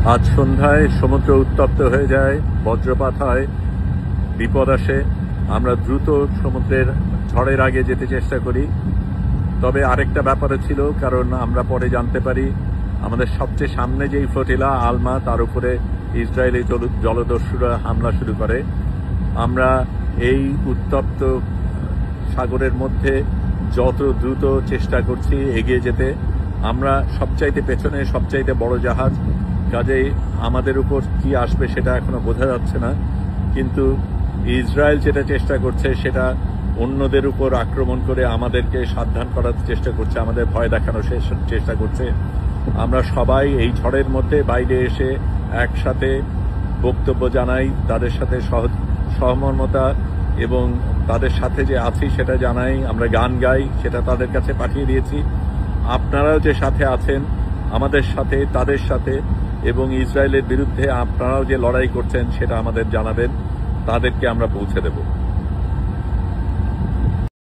আজ সন্ধ্যায় সমুদ্র উত্তপ্ত হয়ে যায়, বজ্রপাত হয়, বিপদ আসে। আমরা দ্রুত সমুদ্রের ঝড়ের আগে যেতে চেষ্টা করি। তবে আরেকটা ব্যাপারে ছিল, কারণ আমরা পরে জানতে পারি আমাদের সবচেয়ে সামনে যেই ফ্লোটিলা আলমা, তার উপরে ইসরায়েলি জলদস্যুরা হামলা শুরু করে। আমরা এই উত্তপ্ত সাগরের মধ্যে যত দ্রুত চেষ্টা করছি এগিয়ে যেতে। আমরা সবচাইতে পেছনে, সবচাইতে বড় জাহাজ, কাজেই আমাদের উপর কি আসবে সেটা এখনো বোঝা যাচ্ছে না। কিন্তু ইসরায়েল যেটা চেষ্টা করছে সেটা অন্যদের উপর আক্রমণ করে আমাদেরকে সাবধান করার চেষ্টা করছে, আমাদের ভয় দেখানোর চেষ্টা করছে। আমরা সবাই এই ঝড়ের মধ্যে বাইরে এসে একসাথে বক্তব্য জানাই, তাদের সাথে সহমর্মতা এবং তাদের সাথে যে আছি সেটা জানাই। আমরা গান গাই, সেটা তাদের কাছে পাঠিয়ে দিয়েছি। আপনারাও যে সাথে আছেন, আমাদের সাথে, তাদের সাথে, এবং ইসরায়েলের বিরুদ্ধে আপনারাও যে লড়াই করছেন সেটা আমাদের জানাবেন, তাদেরকে আমরা পৌঁছে দেব।